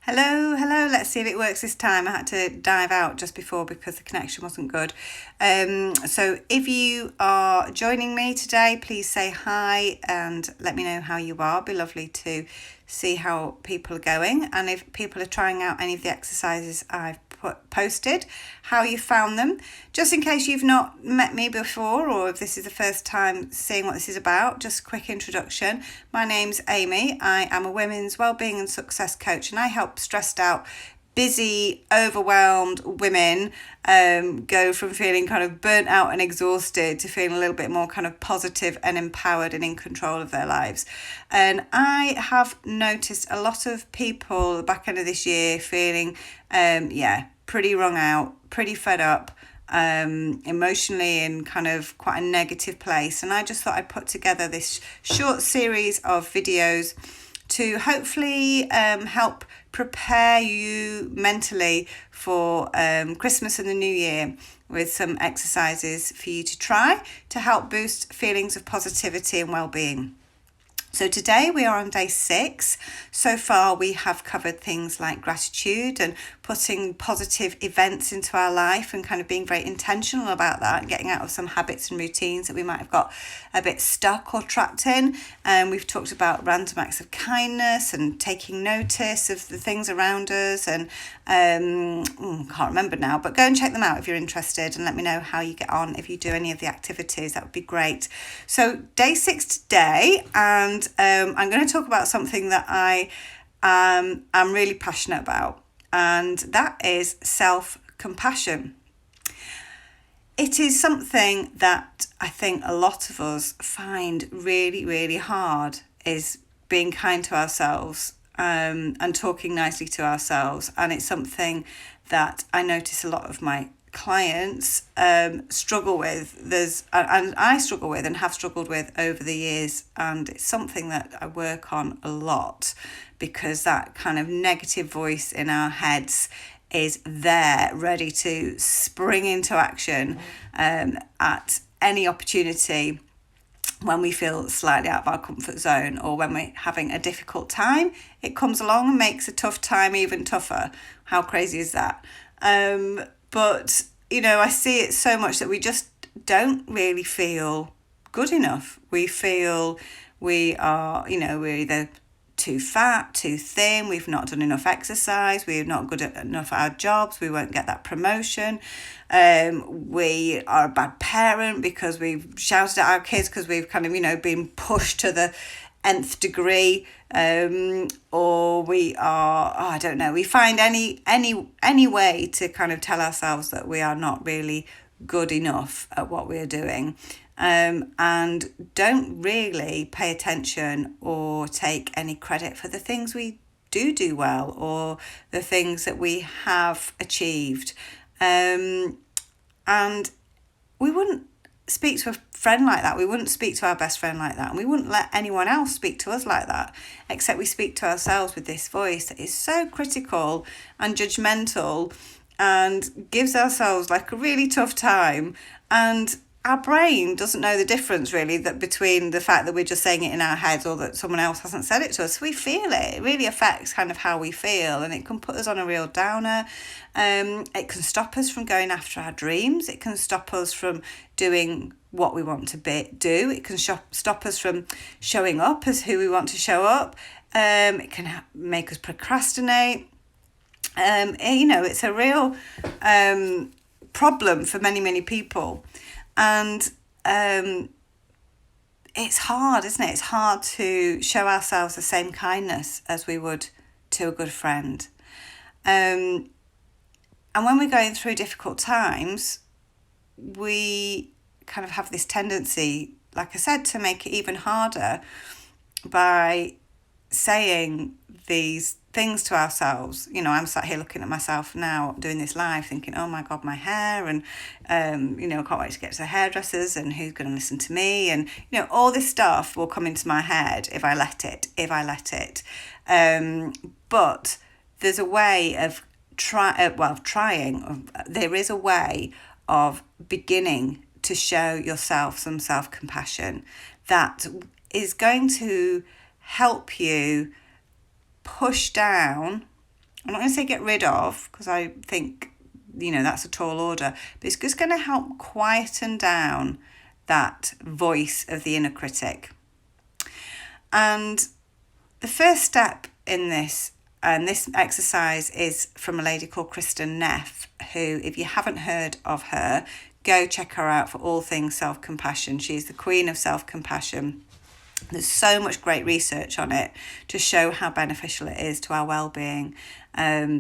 Hello. Let's see if it works this time. I had to dive out just before because the connection wasn't good. So if you are joining me today, please say hi and let me know how you are. It'd be lovely to see how people are going, and if people are trying out any of the exercises I've posted, how you found them. Just in case you've not met me before, or if this is the first time seeing what this is about, just a quick introduction. My name's Amy. I am a women's wellbeing and success coach, and I help stressed out, busy, overwhelmed women go from feeling kind of burnt out and exhausted to feeling a little bit more kind of positive and empowered and in control of their lives. And I have noticed a lot of people back end of this year feeling pretty wrung out, pretty fed up, emotionally in kind of quite a negative place. And I just thought I'd put together this short series of videos to hopefully help prepare you mentally for Christmas and the New Year, with some exercises for you to try to help boost feelings of positivity and well-being. So today we are on day 6. So far we have covered things like gratitude and putting positive events into our life and kind of being very intentional about that and getting out of some habits and routines that we might have got a bit stuck or trapped in. And we've talked about random acts of kindness and taking notice of the things around us, and can't remember now, but go and check them out if you're interested and let me know how you get on if you do any of the activities. That would be great. So day 6 today, and I'm going to talk about something that I'm really passionate about, and that is self-compassion. It is something that I think a lot of us find really, really hard, is being kind to ourselves and talking nicely to ourselves. And it's something that I notice a lot of my clients struggle with. And I struggle with and have struggled with over the years, and it's something that I work on a lot, because that kind of negative voice in our heads is there ready to spring into action at any opportunity when we feel slightly out of our comfort zone, or when we're having a difficult time. It comes along and makes a tough time even tougher. How crazy is that? But, I see it so much that we just don't really feel good enough. We feel we are, we're either too fat, too thin, we've not done enough exercise, we're not good enough at our jobs, we won't get that promotion, we are a bad parent because we've shouted at our kids because we've kind of, been pushed to the nth degree, or we are, I don't know, we find any way to kind of tell ourselves that we are not really good enough at what we're doing, and don't really pay attention or take any credit for the things we do well, or the things that we have achieved. And we wouldn't speak to a friend like that. We wouldn't speak to our best friend like that. And we wouldn't let anyone else speak to us like that, except we speak to ourselves with this voice that is so critical and judgmental and gives ourselves like a really tough time. And our brain doesn't know the difference really, that between the fact that we're just saying it in our heads or that someone else hasn't said it to us. We feel it. It really affects kind of how we feel, and it can put us on a real downer. It can stop us from going after our dreams. It can stop us from doing what we want to do. It can stop us from showing up as who we want to show up. It can make us procrastinate. It's a real problem for many people. And it's hard, isn't it? It's hard to show ourselves the same kindness as we would to a good friend. And when we're going through difficult times, we kind of have this tendency, like I said, to make it even harder by saying these things to ourselves. I'm sat here looking at myself now doing this live thinking, oh my God, my hair, and I can't wait to get to the hairdressers, and who's going to listen to me, and all this stuff will come into my head if I let it. But there's a way of there is a way of beginning to show yourself some self-compassion that is going to help you push down I'm not going to say get rid of, because I think, that's a tall order, but it's just going to help quieten down that voice of the inner critic. And the first step in this, and this exercise is from a lady called Kristen Neff, who, if you haven't heard of her, go check her out for all things self-compassion. She's the queen of self-compassion. There's so much great research on it to show how beneficial it is to our well-being.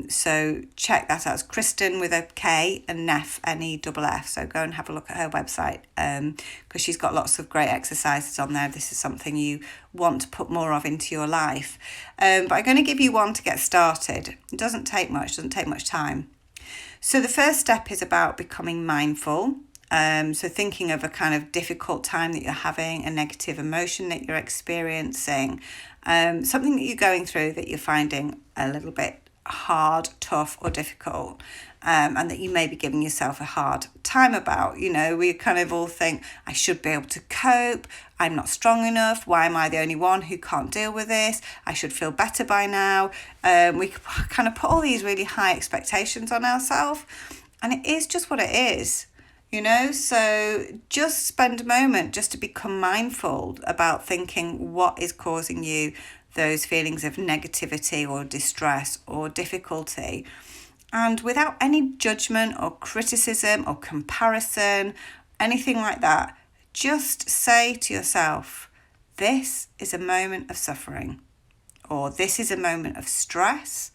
So check that out. It's Kristen with a K and Neff, N-E-F-F. So go and have a look at her website, because she's got lots of great exercises on there. This is something you want to put more of into your life. But I'm going to give you one to get started. It doesn't take much time. So the first step is about becoming mindful. So thinking of a kind of difficult time that you're having, a negative emotion that you're experiencing, something that you're going through that you're finding a little bit hard, tough or difficult, and that you may be giving yourself a hard time about. We kind of all think, I should be able to cope, I'm not strong enough, why am I the only one who can't deal with this, I should feel better by now. We kind of put all these really high expectations on ourselves, and it is just what it is. So just spend a moment just to become mindful about thinking what is causing you those feelings of negativity or distress or difficulty. And without any judgment or criticism or comparison, anything like that, just say to yourself, this is a moment of suffering, or this is a moment of stress,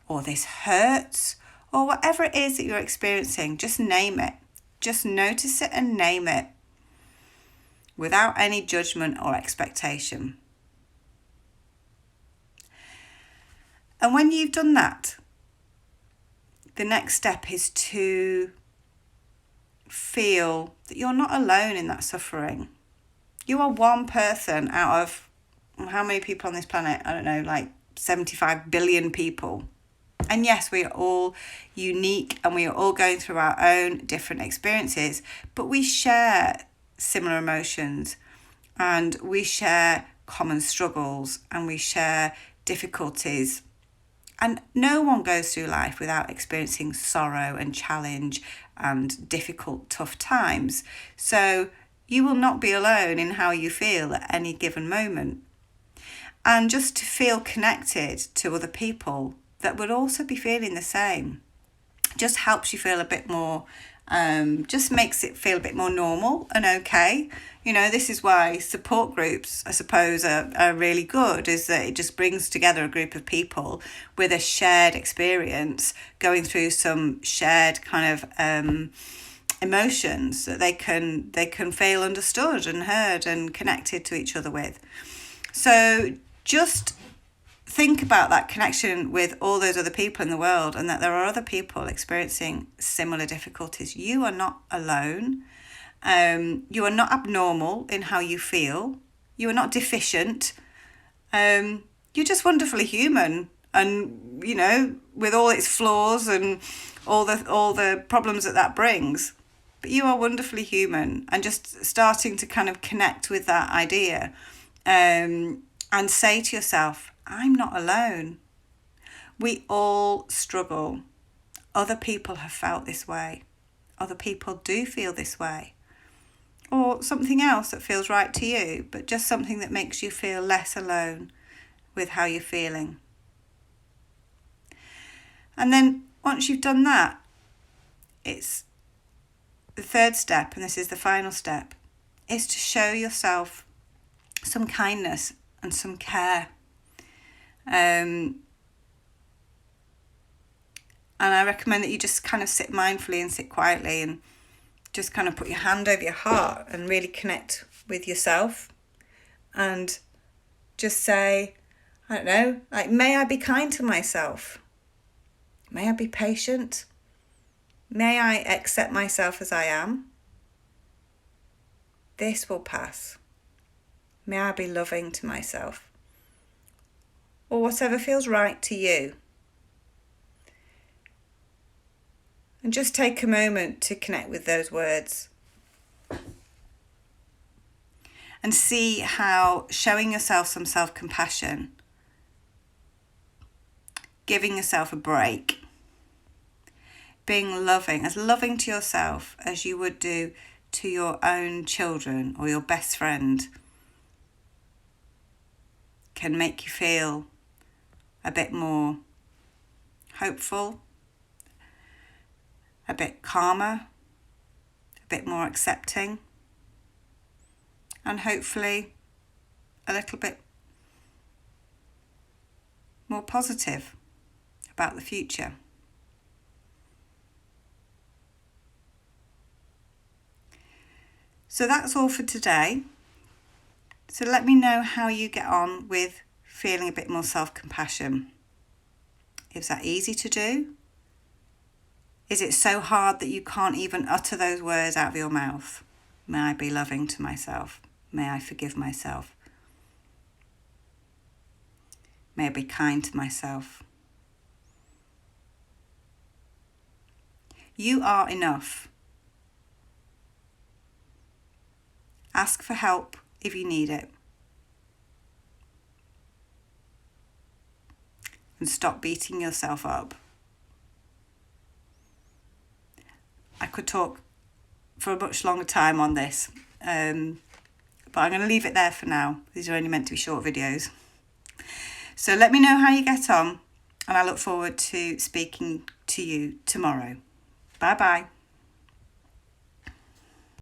or this hurts, or whatever it is that you're experiencing. Just name it. Just notice it and name it without any judgment or expectation. And when you've done that, the next step is to feel that you're not alone in that suffering. You are one person out of how many people on this planet? I don't know, like 75 billion people. And yes, we are all unique and we are all going through our own different experiences, but we share similar emotions and we share common struggles and we share difficulties. And no one goes through life without experiencing sorrow and challenge and difficult, tough times. So you will not be alone in how you feel at any given moment. And just to feel connected to other people that would also be feeling the same just helps you feel a bit more, just makes it feel a bit more normal and okay. This is why support groups, I suppose, are really good, is that it just brings together a group of people with a shared experience, going through some shared kind of emotions that they can feel understood and heard and connected to each other with. So just think about that connection with all those other people in the world, and that there are other people experiencing similar difficulties. You are not alone. You are not abnormal in how you feel. You are not deficient. You're just wonderfully human, and with all its flaws and all the problems that brings. But you are wonderfully human, and just starting to kind of connect with that idea, and say to yourself, I'm not alone. We all struggle. Other people have felt this way. Other people do feel this way. Or something else that feels right to you, but just something that makes you feel less alone with how you're feeling. And then once you've done that, it's the third step, and this is the final step, is to show yourself some kindness and some care. And I recommend that you just kind of sit mindfully and sit quietly and just kind of put your hand over your heart and really connect with yourself and just say, I don't know, like, may I be kind to myself? May I be patient? May I accept myself as I am? This will pass. May I be loving to myself? Or whatever feels right to you. And just take a moment to connect with those words. And see how showing yourself some self-compassion giving yourself a break, being loving, as loving to yourself as you would do to your own children or your best friend, can make you feel a bit more hopeful, a bit calmer, a bit more accepting, and hopefully a little bit more positive about the future. So that's all for today. So let me know how you get on with feeling a bit more self-compassion. Is that easy to do? Is it so hard that you can't even utter those words out of your mouth? May I be loving to myself? May I forgive myself? May I be kind to myself? You are enough. Ask for help if you need it. And stop beating yourself up. I could talk for a much longer time on this, but I'm going to leave it there for now. These are only meant to be short videos. So let me know how you get on, and I look forward to speaking to you tomorrow. Bye bye.